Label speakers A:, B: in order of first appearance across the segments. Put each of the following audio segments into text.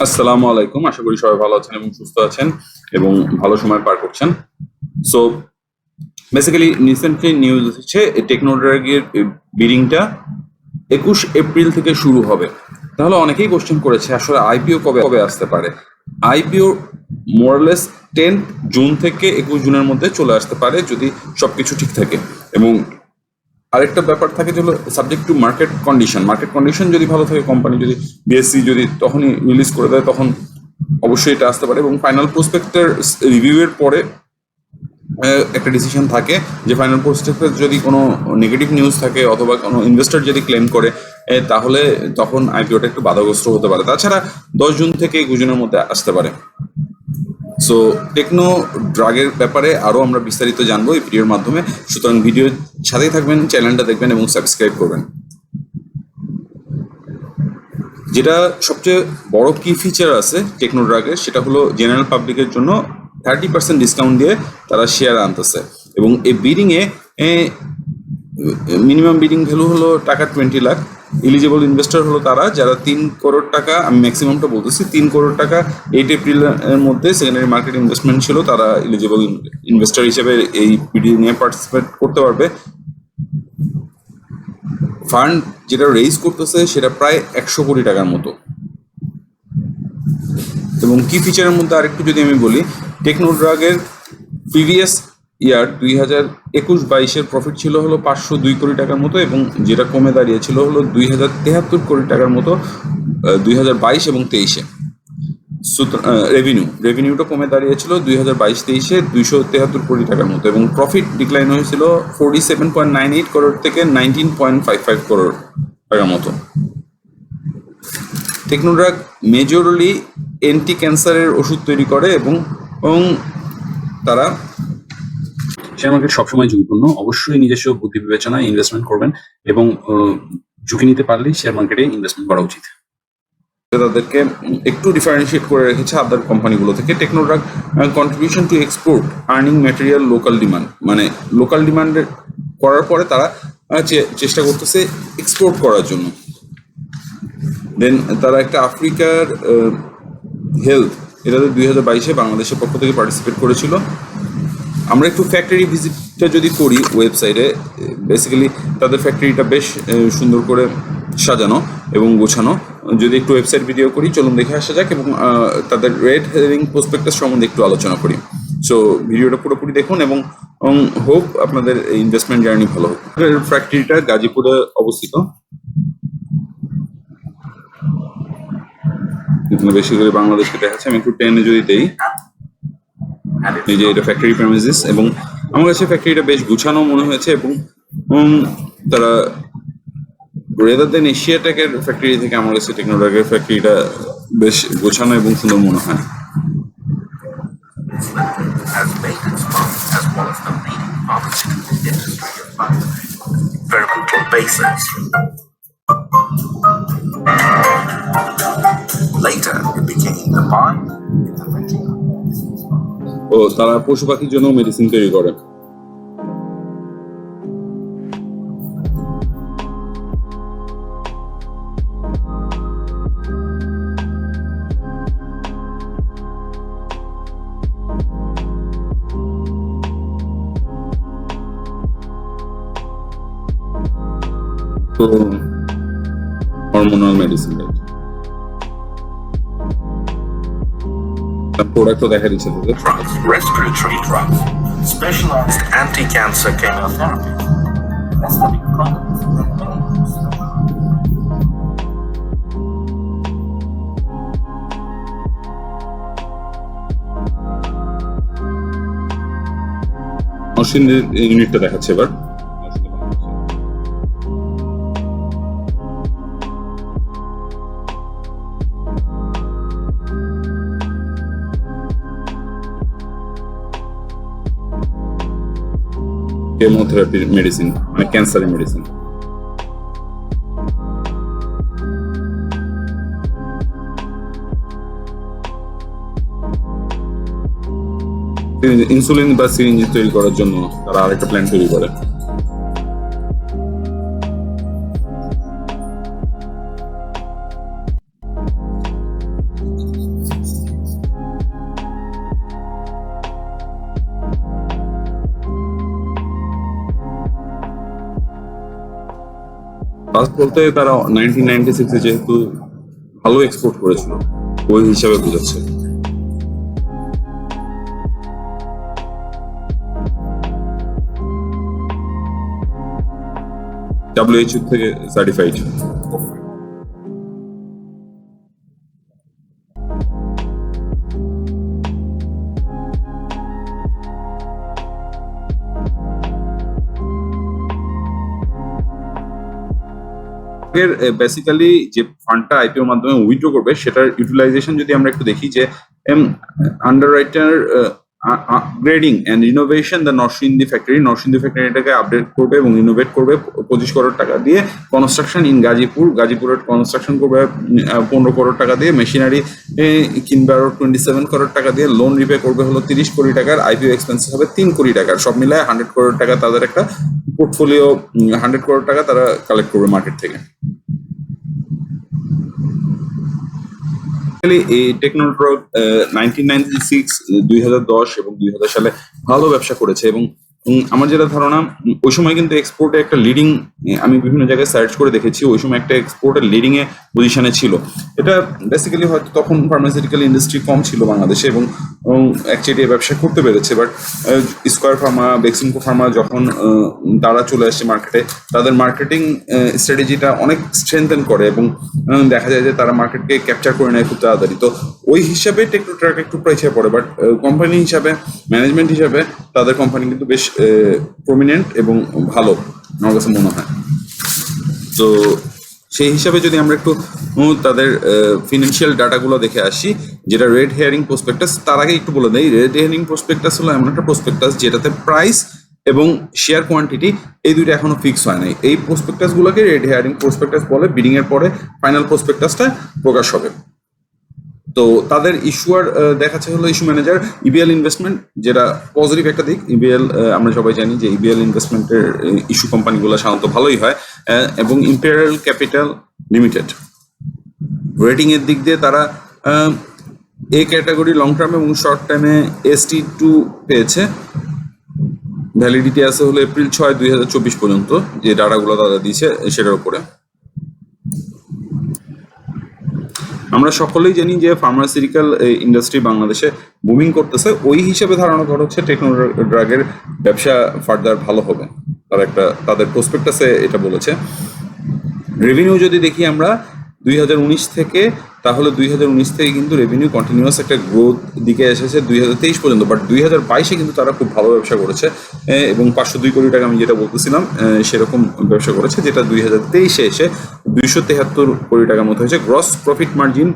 A: আসসালামু আলাইকুম। আশা করি সবাই ভালো আছেন এবং সুস্থ আছেন এবং ভালো সময় পার করছেন। সো বেসিক্যালি রিসেন্টলি নিউজ হচ্ছে টেকনোড্রাগের বিডিংটা 21 এপ্রিল থেকে শুরু হবে। তাহলে অনেকেই কোশ্চেন করেছে আসলে আইপিও কবে কবে আসতে পারে। আইপিও মোরলেস 10 জুন থেকে 21 জুনের মধ্যে চলে আসতে পারে যদি সবকিছু ঠিক থাকে। এবং আরেকটা ব্যাপার থাকে যে হলো সাবজেক্ট টু মার্কেট কন্ডিশন যদি ভালো থাকে, কোম্পানি যদি বিএসসি যদি তখনই রিলিজ করে দেয় তখন অবশ্যই এটা আসতে পারে। এবং ফাইনাল প্রসপেক্টের রিভিউয়ের পরে একটা ডিসিশন থাকে যে ফাইনাল প্রসপেক্টে যদি কোনো নেগেটিভ নিউজ থাকে অথবা কোনো ইনভেস্টর যদি ক্লেম করে তাহলে তখন আইপিওটা একটু বাধাগ্রস্ত হতে পারে। তাছাড়া 10 জুন থেকে 21 জুনের মধ্যে আসতে পারে। সো টেকনো ড্রাগের ব্যাপারে আরও আমরা বিস্তারিত জানবো এই ভিডিওর মাধ্যমে। সুতরাং ভিডিওর সাথেই থাকবেন, চ্যানেলটা দেখবেন এবং সাবস্ক্রাইব করবেন। যেটা সবচেয়ে বড় কি ফিচার আছে টেকনো ড্রাগের সেটা হলো জেনারেল পাবলিকের জন্য 30% ডিসকাউন্ট দিয়ে তারা শেয়ার আনতেছে। এবং এই বিডিংয়ে মিনিমাম বিডিং ভ্যালু হলো টাকা 20 লাখ। এলিজিবল ইনভেস্টর হলো তারা যারা 3 করোড় টাকা, আমি ম্যাক্সিমামটা বলতেছি 3 করোড় টাকা 8 এপ্রিলের মধ্যে সেকেন্ডারি মার্কেট ইনভেস্টমেন্ট ছিল, তারা এলিজিবল ইনভেস্টর হিসেবে এই বিডিংয়ে পার্টিসিপেট করতে পারবে। ফান্ড যেটা রেইজ করতেছে সেটা প্রায় 100 কোটি টাকার মতো। এবং কি ফিচারের মধ্যে আরেকটু যদি আমি বলি, টেকনো ড্রাগের প্রিভিয়াস ইয়ার 2021-22-এর প্রফিট ছিল হলো 502 কোটি টাকার মতো, এবং যেটা কমে দাঁড়িয়েছিল হলো 2073 কোটি টাকার মতো 2022 এবং 23-এ। রেভিনিউটা কমে দাঁড়িয়েছিল 2022-23-এ 273 কোটি টাকার মতো, এবং প্রফিট ডিক্লাইন হয়েছিল 47.98 করোড় থেকে 19.55 করোড় টাকার মতো। টেকনোড্রাগ মেজরলি অ্যান্টি ক্যান্সারের ওষুধ তৈরি করে এবং তারা শেয়ার মার্কেট সবসময় ঝুঁকিপূর্ণ। অবশ্যই নিজস্ব বুদ্ধি বিবেচনায় ইনভেস্টমেন্ট করবেন এবং ঝুঁকি নিতে পারলেই শেয়ার মার্কেটে ইনভেস্টমেন্ট করা উচিত। তাদেরকে একটু ডিফারেন্সিয়েট করে রেখেছে আদার কোম্পানিগুলো থেকে। Technodrug contribution to export earning material local demand, মানে লোকাল ডিমান্ড করার পরে তারা চেষ্টা করতেছে এক্সপোর্ট করার জন্য। দেন তারা একটা আফ্রিকার হেলথ, এটাতে 2022-এ বাংলাদেশের পক্ষ থেকে পার্টিসিপেট করেছিল। আমরা একটু ফ্যাক্টরি ভিজিটটা যদি করি ওয়েবসাইটে, বেসিক্যালি তাদের ফ্যাক্টরিটা বেশ সুন্দর করে সাজানো এবং গোছানো। যদি একটু ওয়েবসাইট ভিডিও করি, চলুন দেখে আসা যাক এবং তাদের রেড হেরিং প্রসপেক্টাস সম্বন্ধে একটু আলোচনা করি। সো ভিডিওটা পুরোপুরি দেখুন এবং হোপ আপনাদের ইনভেস্টমেন্ট জার্নি ভালো হোক। ফ্যাক্টরিটা গাজীপুরে অবস্থিত। বেশি করে বাংলাদেশকে দেখাচ্ছে, আমি একটু টেনে যদি দেই, এই যে এটা ফ্যাক্টরি প্রেমিসিস, এবং আমার কাছে ফ্যাক্টরিটা বেশ গুছানো মনে হয়েছে। এবং তারা রেদার দেন এশিয়াটেকের ফ্যাক্টরি থেকে আমার কাছে টেকনোড্রাগের ফ্যাক্টরিটা বেশ গোছানো এবং সুন্দর মনে হয়। Later, it became the barn in the region. ও তারা পশু পাখির জন্য মেডিসিন তৈরি করে। তো হরমোনাল মেডিসিন প্রোডাক্টও দেখা দিচ্ছে তাদের।
B: Respiratory drugs, specialized anti-cancer chemotherapy. Aesthetic products and many
A: মশিনের ইউনিটটা দেখাচ্ছে এবার। কেমোথেরাপির মেডিসিন, মানে ক্যান্সারের মেডিসিন। ইনসুলিন বা সিরিঞ্জ তৈরি করার জন্য তারা আরেকটা প্ল্যান্ট তৈরি করে। ফার্স্ট বলতে তারা 1996-এ যেহেতু ভালো এক্সপোর্ট করেছিল ওই হিসাবে বোঝাচ্ছে। WHO থেকে সার্টিফাইড। বেসিক্যালি যে ফান্ডটা আইপিওর মাধ্যমে উইথড্র করবে সেটার ইউটিলাইজেশন যদি আমরা একটু দেখি যে underwriter upgrading and innovation the Narsingdi ফ্যাক্টরিটাকে আপডেট করবে এবং ইনোভেট করবে 25 করোড় টাকা দিয়ে। কনস্ট্রাকশন ইন গাজীপুরের কনস্ট্রাকশন করবে 15 করোড় টাকা দিয়ে। মেশিনারি কিনবে আরো 27 করোড় টাকা দিয়ে। লোন রিপে করবে হলো 30 কোটি টাকার। আইপিও এক্সপেন্সেস হবে 3 কোটি টাকার। সব মিলায় 100 করোড় টাকা তাদের একটা পোর্টফোলিও, 100 করোড় টাকা তারা কালেক্ট করবে মার্কেট থেকে। এই টেকনোট্রক 1996, 2010 এবং 2000 সালে ভালো ব্যবসা করেছে এবং আমার যেটা ধারণা ওই সময় কিন্তু এক্সপোর্টে একটা লিডিং, আমি বিভিন্ন জায়গায় সার্চ করে দেখেছি, ওই সময় একটা এক্সপোর্টের লিডিং এ পজিশনে ছিল। এটা বেসিক্যালি হয়তো তখন ফার্মাসিউটিক্যাল ইন্ডাস্ট্রি কম ছিল বাংলাদেশে এবং অ্যাকচুয়ালি ব্যবসা করতে পেরেছে। But square Pharma, Beximco Pharma যখন তারা চলে আসছে মার্কেটে, তাদের মার্কেটিং স্ট্র্যাটেজিটা অনেক স্ট্রেনথেন করে এবং দেখা যায় যে তারা মার্কেটকে ক্যাপচার করে নেয় খুব তাড়াতাড়ি। তো ওই হিসাবে টেকনোট্রাক একটু পিছিয়ে পড়ে, বাট কোম্পানি হিসাবে, ম্যানেজমেন্ট হিসাবে তাদের কোম্পানি কিন্তু বেশ প্রমিনেন্ট এবং ভালো আমার কাছে মনে হয়। তো সেই হিসাবে যদি আমরা একটু তাদের ফিনান্সিয়াল ডাটাগুলো দেখে আসি, যেটা রেড হেয়ারিং প্রসপেক্টাস, তার আগে একটু বলে দেই, রেড হেয়ারিং প্রসপেক্টাস হলো এমন একটা প্রসপেক্টাস যেটাতে প্রাইস এবং শেয়ার কোয়ান্টিটি এই দুইটা এখনো ফিক্স হয় নাই। এই প্রসপেক্টাস গুলোকে রেড হেয়ারিং প্রসপেক্টাস বলে। বিডিং এর পরে ফাইনাল প্রসপেক্টাসটা প্রকাশ হবে। তো তাদের ইস্যুয়ার দেখাচ্ছে হলো ইস্যু ম্যানেজার ইবিএল ইনভেস্টমেন্ট, যেটা পজিটিভ একটা দিক। ইবিএল আমরা সবাই জানি যে ইবিএল ইনভেস্টমেন্টের ইস্যু কোম্পানিগুলো সাধারণত ভালোই হয়, এবং ইম্পেরিয়াল ক্যাপিটাল লিমিটেড রেটিং এর দিক দিয়ে তারা এ ক্যাটাগরি লং টার্ম এবং শর্ট টার্মে ST2 পেয়েছে। ভ্যালিডিটি আছে হলো এপ্রিল 6, 2024 পর্যন্ত, যে ডাটাগুলো তারা দিয়েছে সেটার উপরে। আমরা সকলেই জানি যে ফার্মাসিউটিক্যাল ইন্ডাস্ট্রি বাংলাদেশে বুমিং করতেছে, ওই হিসেবে ধারণা করা হচ্ছে টেকনোড্রাগের ব্যবসা ফার্দার ভালো হবে। তাদের প্রসপেক্টাসে এটা বলেছে। রেভিনিউ যদি দেখি আমরা 2019 থেকে, তাহলে 2019 থেকে কিন্তু রেভিনিউ কন্টিনিউয়াস একটা গ্রোথ দিকে এসেছে 2023 পর্যন্ত। বাট 2022-এ কিন্তু তারা খুব ভালো ব্যবসা করেছে এবং 502 কোটি টাকা আমি যেটা বলতেছিলাম সেরকম ব্যবসা করেছে, যেটা 2023-এ এসে 273 কোটি টাকার মতো হয়েছে। গ্রস প্রফিট মার্জিন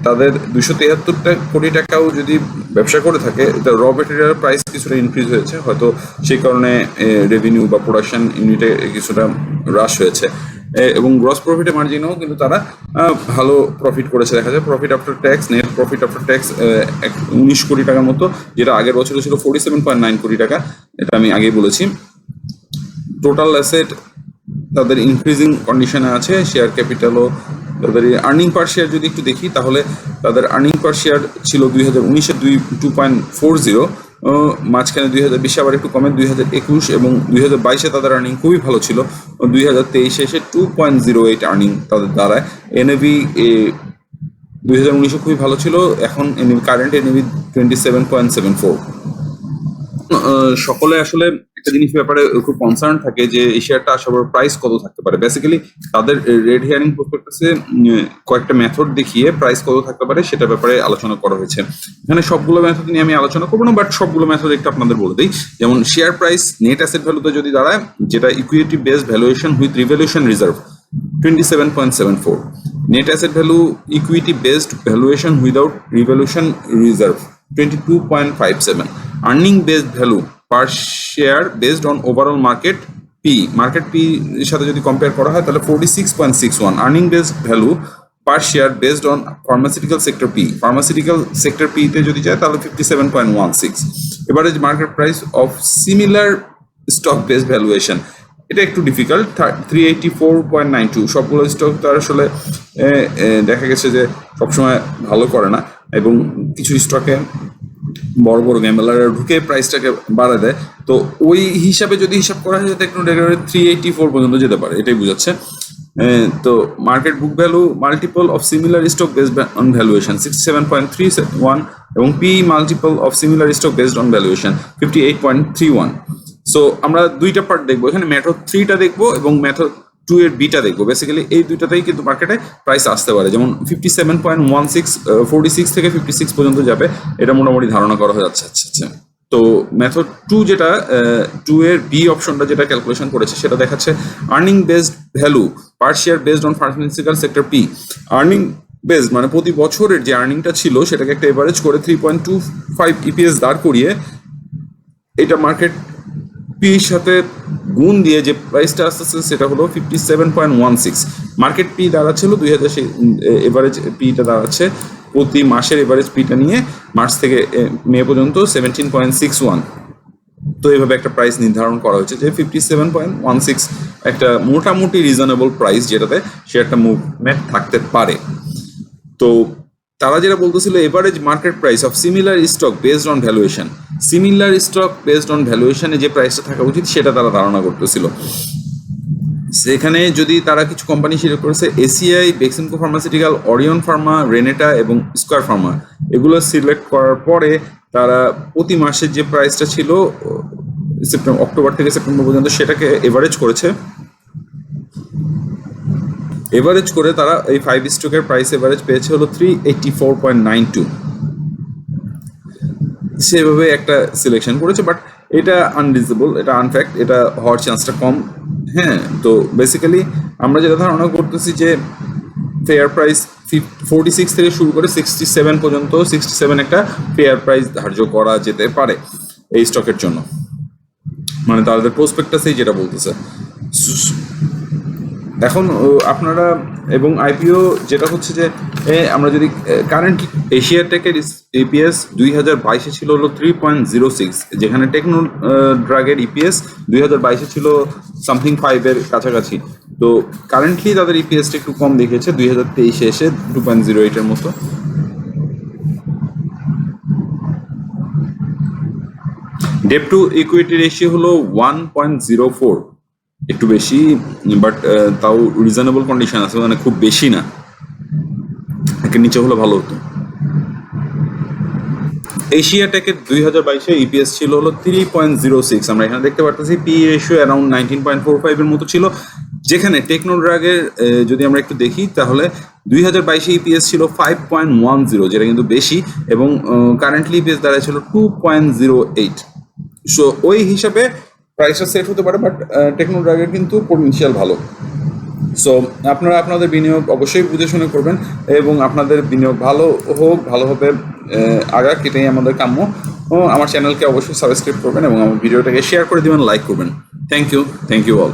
A: তাদের 273 কোটি টাকাও যদি ব্যবসা করে থাকে, র মেটেরিয়াল প্রাইস কিছুটা ইনক্রিজ হয়েছে, হয়তো সেই কারণে রেভিনিউ বা প্রোডাকশন ইউনিটে কিছুটা হ্রাস হয়েছে। এবং গ্রস প্রফিটের মার্জিনেও কিন্তু তারা ভালো প্রফিট করেছে দেখা যায়। Profit after tax, net profit after tax 19 কোটি টাকার মতো, যেটা আগের বছরে ছিল 47.9 কোটি টাকা, এটা আমি আগেই বলেছি। টোটাল অ্যাসেট তাদের ইনক্রিজিং কন্ডিশনে আছে। শেয়ার ক্যাপিটালও তাদের আর্নিং পার শেয়ার যদি একটু দেখি, তাহলে তাদের আর্নিং পার শেয়ার ছিল 2019-এ 2.40, মাঝখানে 2020-এ আবার একটু কমে 2021 এবং 2022-এ তাদের আর্নিং খুবই ভালো ছিল। 2023-এ এসে 2.08 আর্নিং তাদের দ্বারায়। এনএভি 2019-এ খুবই ভালো ছিল, এখন কারেন্ট এনএভি 27.74। সকলে আসলে একটা জিনিস ব্যাপারে খুব কনসার্ন থাকে যে এই শেয়ারটা আসার প্রাইস কত থাকতে পারে। বেসিক্যালি তাদের রেড হেয়ারিং প্রসপেক্টাসে কয়েকটা মেথড দেখিয়ে প্রাইস কত থাকতে পারে সেটা ব্যাপারে আলোচনা করা হয়েছে। এখানে সবগুলো মেথড নিয়ে আমি আলোচনা করবো না, বাট সবগুলো মেথড একটু আপনাদের বলে দিই। যেমন শেয়ার প্রাইস নেট অ্যাসেট ভ্যালুতে যদি দাঁড়ায়, যেটা equity based valuation with revaluation reserve 27.74, net asset value equity based valuation without revaluation reserve 22.57, earning based value per share based on overall market P এর সাথে যদি কম্পেয়ার করা হয় তাহলে 46.61, earning based value per share based on pharmaceutical sector P তে যদি যায় তাহলে 57.16, average market price of similar stock based valuation, এটা একটু ডিফিকাল্ট, 384.92। সবগুলো স্টক তো আসলে দেখা গেছে যে সবসময় ভালো করে না এবং কিছু স্টকে বড় বড় গ্যাম্বলাররা ঢুকে প্রাইসটাকে বাড়ায় দেয়। তো ওই হিসাবে যদি হিসাব করা হয়, টেকনোড্রাগের 384 পর্যন্ত যেতে পারে, এটাই বোঝাচ্ছে। তো market book value multiple of similar stock based on valuation 67.31 এবং P multiple of similar stock based on valuation 58.31। So আমরা দুইটা পার্ট দেখবো, এখানে মেথড 3টা দেখবো এবং মেথড 2 এর বিটা দেখবো। বেসিক্যালি এই দুইটাতেই কিন্তু মার্কেটে প্রাইস আসতে পারে, যেমন 57.16 46 থেকে 56 পর্যন্ত যাবে, এটা মোটামুটি ধারণা করা যাচ্ছে। আচ্ছা, তো মেথড 2 যেটা 2 এর বি অপশনটা যেটা ক্যালকুলেশন করেছে সেটা দেখাচ্ছে earning based value per share based on pharmaceutical sector P. Earning based মানে প্রতি বছরের যে আর্নিংটা ছিল সেটাকে একটা এভারেজ করে 3.25 ইপিএস দাঁড় করিয়ে এটা মার্কেট পির সাথে গুণ দিয়ে যে প্রাইসটা আসতেছে সেটা হলো 57.16। মার্কেট পি দাঁড়াচ্ছিল 2000, এভারেজ পিটা দাঁড়াচ্ছে প্রতি মাসের এভারেজ পিটা নিয়ে মার্চ থেকে মে পর্যন্ত 17.61। তো এইভাবে একটা প্রাইস নির্ধারণ করা হয়েছে যে 57.16 একটা মোটামুটি রিজনেবল প্রাইস, যেটাতে সে একটা মুভমেন্ট থাকতে পারে। তো তারা যেটা বলতেছিল average market price of similar stock based on valuation, similar stock based on ভ্যালুয়েশনে যে প্রাইসটা থাকা উচিত সেটা তারা ধারণা করতেছিল। সেখানে যদি তারা কিছু কোম্পানি সিলেক্ট করেছে ACI, Beximco pharmaceutical, Orion Pharma, Renata এবং স্কয়ার ফার্মা, এগুলো সিলেক্ট করার পরে তারা প্রতি মাসের যে প্রাইসটা ছিল অক্টোবর থেকে সেপ্টেম্বর পর্যন্ত সেটাকে এভারেজ করেছে। এভারেজ করে তারা এই 5 স্টকের প্রাইস এভারেজ পেয়েছে হলো 384.92। সেভাবে একটা সিলেকশন করেছে, বাট এটা আনরিজনেবল, এটা আনফ্যাক্ট, এটা হওয়ার চান্সটা কম। হ্যাঁ, তো বেসিক্যালি আমরা যেটা ধারণা করতেছি যে ফেয়ার প্রাইস 46 থেকে শুরু করে 67 পর্যন্ত, 67 একটা ফেয়ার প্রাইস ধার্য করা যেতে পারে এই স্টকের জন্য, মানে তাদের প্রসপেক্টাসেই যেটা বলতেছে। এখন আপনারা এবং আইপিও যেটা হচ্ছে যে আমরা যদি কারেন্ট এশিয়া টেকের ইপিএস 2022 ছিল হলো 3.06, যেখানে টেকনো ড্রাগের ইপিএস 2022 ছিল সামথিং 5 এর কাছাকাছি। তো কারেন্টলি তাদের ইপিএসটা একটু কম দেখেছে 2023 এসে 2.08 এর মতো। ডেট টু ইকুইটি রেশিও হলো 1.04, একটু বেশি, বাট তাও রিজনেবল কন্ডিশন আছে, মানে খুব বেশি না, একের নিচে হলে ভালো হতো। এশিয়া টেকের 2022 ইপিএস ছিল হলো 3.06, আমরা এখানে দেখতে পারতেছি পি রেশিও অ্যারাউন্ড 19.45 এর মতো ছিল, যেখানে টেকনো ড্রাগের যদি আমরা একটু দেখি তাহলে 2022 ইপিএস ছিল 5.10, যেটা কিন্তু বেশি, এবং কারেন্টলি ইপিএস দাঁড়ায় ছিল 2.08। সো ওই হিসাবে প্রাইসটা সেট হতে পারে, বাট টেকনো ড্রাগের কিন্তু পোটেনশিয়াল ভালো। সো আপনারা আপনাদের বিনিয়োগ অবশ্যই বুঝে শুনে করবেন এবং আপনাদের বিনিয়োগ ভালো হোক, ভালোভাবে আগাক, এটাই আমাদের কাম্য। আমার চ্যানেলকে অবশ্যই সাবস্ক্রাইব করবেন এবং আমার ভিডিওটাকে শেয়ার করে দিবেন, লাইক করবেন। Thank you all.